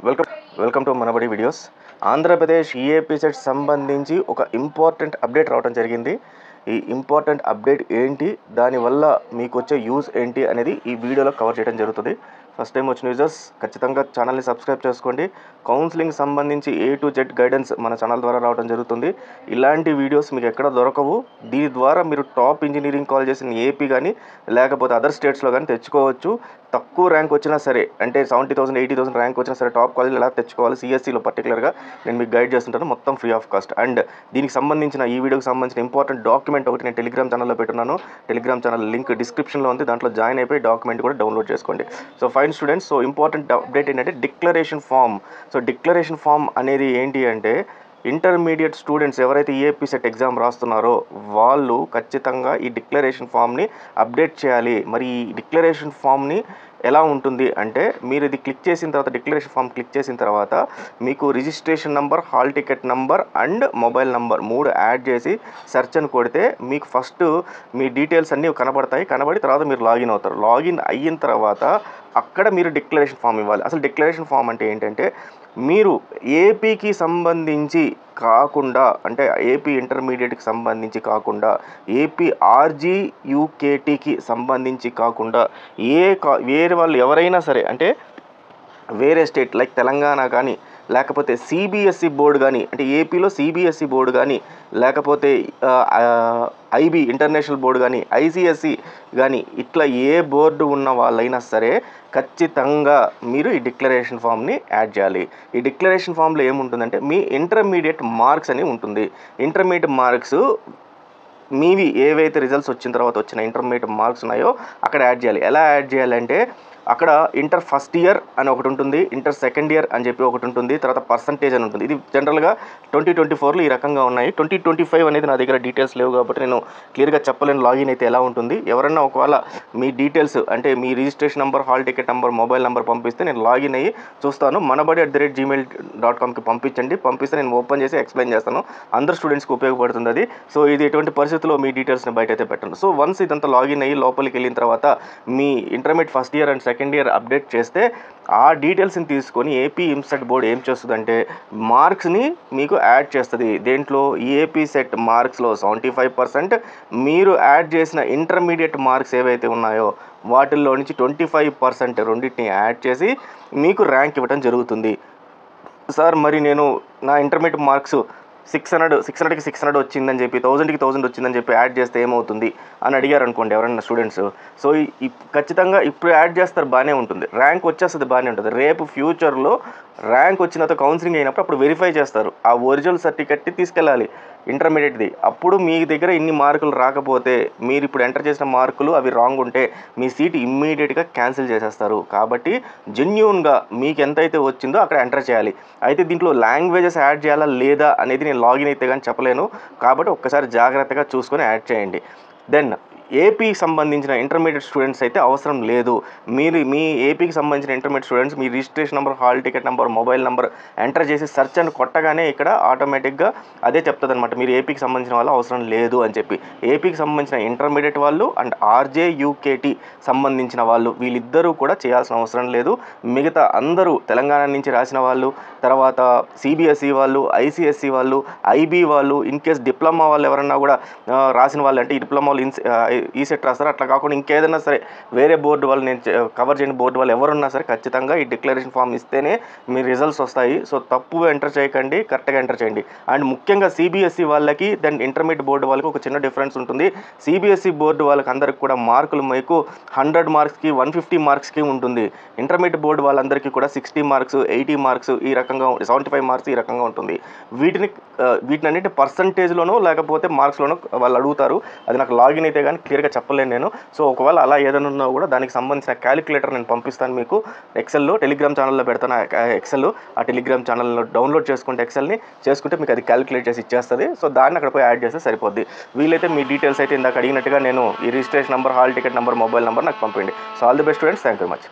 Welcome welcome to Manabadi videos. Andhra Pradesh EAP set సంబంధించి ఒక important update రావడం జరిగింది. ఈ ఇంపార్టెంట్ అప్డేట్ ఏంటి, దానివల్ల మీకు వచ్చే యూజ్ ఏంటి అనేది ఈ వీడియోలో కవర్ చేయడం జరుగుతుంది. ఫస్ట్ టైం వచ్చిన యూజర్స్ ఖచ్చితంగా ఛానల్ని సబ్స్క్రైబ్ చేసుకోండి. కౌన్సిలింగ్ సంబంధించి A to Z గైడెన్స్ మన ఛానల్ ద్వారా రావడం జరుగుతుంది. ఇలాంటి వీడియోస్ మీకు ఎక్కడ దొరకవు. దీని ద్వారా మీరు టాప్ ఇంజనీరింగ్ కాలేజెస్ ఏపీ కానీ లేకపోతే అదర్ స్టేట్స్లో కానీ తెచ్చుకోవచ్చు. తక్కువ ర్యాంక్ వచ్చినా సరే, అంటే 70,000 80,000 ర్యాంక్ వచ్చినా సరే టాప్ కాలేజీలు ఎలా తెచ్చుకోవాలి సిఎస్సిలో పర్టికులర్గా నేను మీకు గైడ్ చేస్తుంటాను, మొత్తం ఫ్రీ ఆఫ్ కాస్ట్. అండ్ దీనికి సంబంధించిన ఈ వీడియోకి సంబంధించిన ఇంపార్టెంట్ డాక్యుమెంట్ ఒకటి నేను టెలిగ్రామ్ ఛానల్లో పెట్టున్నాను. టెలిగ్రామ్ ఛానల్ లింక్ డిస్క్రిప్షన్లో ఉంది, దాంట్లో జాయిన్ అయిపోయి డాక్యుమెంట్ కూడా డౌన్లోడ్ చేసుకోండి. So fine students, so important update ఏంటంటే declaration form. So declaration form అనేది ఏంటి అంటే, ఇంటర్మీడియట్ స్టూడెంట్స్ ఎవరైతే ఈఏపీ సెట్ ఎగ్జామ్ రాస్తున్నారో వాళ్ళు ఖచ్చితంగా ఈ డిక్లరేషన్ ఫామ్ని అప్డేట్ చేయాలి. మరి ఈ డిక్లరేషన్ ఫామ్ని ఎలా ఉంటుంది అంటే, మీరు ఇది క్లిక్ చేసిన తర్వాత, డిక్లరేషన్ ఫామ్ క్లిక్ చేసిన తర్వాత మీకు registration number, hall ticket number and mobile number 3 add చేసి సెర్చ్ అని కొడితే మీకు ఫస్ట్ మీ డీటెయిల్స్ అన్నీ కనబడతాయి. కనబడి తర్వాత మీరు లాగిన్ అవుతారు. లాగిన్ అయిన తర్వాత అక్కడ మీరు డిక్లరేషన్ ఫామ్ ఇవ్వాలి. అసలు డిక్లరేషన్ ఫామ్ అంటే ఏంటంటే, మీరు ఏపీకి సంబంధించి కాకుండా, అంటే ఏపీ ఇంటర్మీడియట్కి సంబంధించి కాకుండా, ఏపీ RGUKTకి సంబంధించి కాకుండా వేరే వాళ్ళు ఎవరైనా సరే, అంటే వేరే స్టేట్ లైక్ తెలంగాణ కానీ లేకపోతే సిబిఎస్ఈ బోర్డు కానీ, అంటే ఏపీలో సిబిఎస్ఈ బోర్డు కానీ లేకపోతే IB ఇంటర్నేషనల్ బోర్డు కానీ, ICSE కానీ, ఇట్లా ఏ బోర్డు ఉన్న వాళ్ళైనా సరే ఖచ్చితంగా మీరు ఈ డిక్లరేషన్ ఫామ్ని యాడ్ చేయాలి. ఈ డిక్లరేషన్ ఫామ్లో ఏముంటుందంటే, మీ ఇంటర్మీడియట్ మార్క్స్ అని ఉంటుంది. ఇంటర్మీడియట్ మార్క్స్ మీవి ఏవైతే రిజల్ట్స్ వచ్చిన తర్వాత వచ్చిన ఇంటర్మీడియట్ మార్క్స్ ఉన్నాయో అక్కడ యాడ్ చేయాలి. ఎలా యాడ్ చేయాలంటే, అక్కడ ఇంటర్ ఫస్ట్ ఇయర్ అని ఒకటి ఉంటుంది, ఇంటర్ సెకండ్ ఇయర్ అని చెప్పి ఒకటి ఉంటుంది, తర్వాత పర్సంటేజ్ అని ఉంటుంది. ఇది జనరల్గా 2024లో ఈ రకంగా ఉన్నాయి. 2025 అనేది నా దగ్గర డీటెయిల్స్ లేవు కాబట్టి నేను క్లియర్గా చెప్పలేను లాగిన్ అయితే ఎలా ఉంటుంది. ఎవరన్నా ఒకవేళ మీ డీటెయిల్స్, అంటే మీ registration number, hall ticket number, mobile number పంపిస్తే నేను లాగిన్ అయ్యి చూస్తాను. manabadi@gmail.comకి పంపిస్తే నేను ఓపెన్ చేసి ఎక్స్ప్లెయిన్ చేస్తాను. అందరు స్టూడెంట్స్కి ఉపయోగపడుతుంది అది. సో ఇది ఎటువంటి పరిస్థితుల్లో మీ డీటెయిల్స్ని బయట అయితే పెట్టండి. సో వన్స్ ఇదంతా లాగిన్ అయ్యి లోపలికి వెళ్ళిన తర్వాత మీ intermediate first year and second year update చేస్తే ఆ డీటెయిల్స్ని తీసుకొని ఏపీ ఇమ్సెట్ బోర్డు ఏం చేస్తుందంటే, మార్క్స్ని మీకు యాడ్ చేస్తుంది. దేంట్లో ఏపీ సెట్ మార్క్స్లో 75% మీరు యాడ్ చేసిన ఇంటర్మీడియట్ మార్క్స్ ఏవైతే ఉన్నాయో వాటిల్లో నుంచి 25% రెండింటిని యాడ్ చేసి మీకు ర్యాంక్ ఇవ్వడం జరుగుతుంది. సార్ మరి నేను నా ఇంటర్మీడియట్ మార్క్స్ 600కి 600 వచ్చిందని చెప్పి, 1000కి 1000 వచ్చిందని చెప్పి యాడ్ చేస్తే ఏమవుతుంది అని అడిగారు అనుకోండి ఎవరైనా స్టూడెంట్స్. సో ఖచ్చితంగా ఇప్పుడు యాడ్ చేస్తారు, బాగానే ఉంటుంది, ర్యాంక్ వచ్చేస్తుంది, బాగానే ఉంటుంది. రేపు ఫ్యూచర్లో ర్యాంక్ వచ్చిన తర్వాత కౌన్సిలింగ్ అయినప్పుడు అప్పుడు వెరిఫై చేస్తారు. ఆ ఒరిజినల్ సర్టిఫికెట్ని తీసుకెళ్ళాలి ఇంటర్మీడియట్ది. అప్పుడు మీ దగ్గర ఇన్ని మార్కులు రాకపోతే, మీరు ఇప్పుడు ఎంటర్ చేసిన మార్కులు అవి రాంగ్ ఉంటే మీ సీట్ ఇమ్మీడియట్గా క్యాన్సిల్ చేసేస్తారు. కాబట్టి జెన్యూన్గా మీకు ఎంతైతే వచ్చిందో అక్కడ ఎంటర్ చేయాలి. అయితే దీంట్లో లాంగ్వేజెస్ యాడ్ చేయాలా లేదా అనేది నేను లాగిన్ అయితే కానీ చెప్పలేను. కాబట్టి ఒక్కసారి జాగ్రత్తగా చూసుకొని యాడ్ చేయండి. దెన్ ఏపీకి సంబంధించిన ఇంటర్మీడియట్ స్టూడెంట్స్ అయితే అవసరం లేదు. మీరు మీ ఏపీకి సంబంధించిన ఇంటర్మీడియట్ స్టూడెంట్స్ మీ registration number, hall ticket number, mobile number enter చేసి సెర్చ్ అని కొట్టగానే ఇక్కడ ఆటోమేటిక్గా అదే చెప్తుంది అనమాట, మీరు ఏపీకి సంబంధించిన వాళ్ళు అవసరం లేదు అని చెప్పి. ఏపీకి సంబంధించిన ఇంటర్మీడియట్ వాళ్ళు అండ్ RJUKT సంబంధించిన వాళ్ళు వీళ్ళిద్దరూ కూడా చేయాల్సిన అవసరం లేదు. మిగతా అందరూ తెలంగాణ నుంచి రాసిన వాళ్ళు, తర్వాత CBSE వాళ్ళు, ICSE వాళ్ళు, IB వాళ్ళు, ఇన్ కేస్ డిప్లొమా వాళ్ళు ఎవరన్నా కూడా రాసిన వాళ్ళు, అంటే ఈ డిప్లొమా వాళ్ళు ఈ సెట్ రాస్తారు, అట్లా కాకుండా ఇంకేదైనా సరే వేరే బోర్డు వాళ్ళు, నేను కవర్ చేయని బోర్డు వాళ్ళు ఎవరున్నా సరే ఖచ్చితంగా ఈ డిక్లరేషన్ ఫామ్ ఇస్తేనే మీ రిజల్ట్స్ వస్తాయి. సో తప్పు ఎంటర్ చేయకండి, కరెక్ట్గా ఎంటర్ చేయండి. అండ్ ముఖ్యంగా CBSE వాళ్ళకి, దెన్ ఇంటర్మీడియట్ బోర్డు వాళ్ళకి ఒక చిన్న డిఫరెన్స్ ఉంటుంది. CBSE బోర్డు వాళ్ళకి అందరికి కూడా మార్కులు మీకు 100 మార్క్స్కి 150 మార్క్స్కి ఉంటుంది. ఇంటర్మీడియట్ బోర్డు వాళ్ళందరికీ కూడా 60 మార్క్స్ 80 మార్క్స్ ఈ రకంగా, 75 మార్క్స్ ఈ రకంగా ఉంటుంది. వీటినన్నిటి పర్సంటేజ్లోనో లేకపోతే మార్క్స్లోనో వాళ్ళు అడుగుతారు. అది నాకు లాగిన్ అయితే కానీ క్లియర్గా చెప్పలేను నేను. సో ఒకవేళ అలా ఏదైనా ఉన్నా కూడా దానికి సంబంధించిన క్యాలిక్యులేటర్ నేను పంపిస్తాను మీకు ఎక్సెల్లో, టెలిగ్రామ్ ఛానల్లో పెడతాను ఎక్సెల్. ఆ టెలిగ్రామ్ ఛానల్లో డౌన్లోడ్ చేసుకుంటే ఎక్సెల్ని చేసుకుంటే మీకు అది క్యాలిక్యులేట్ చేసి ఇచ్చేస్తుంది. సో దాన్ని అక్కడ పోయి యాడ్ చేస్తే సరిపోద్ది. వీలైతే మీ డీటెయిల్స్ అయితే ఇందాక అడిగినట్టుగా నేను ఈ registration number, hall ticket number, mobile number నాకు పంపించండి. So all the best students, thank you very much.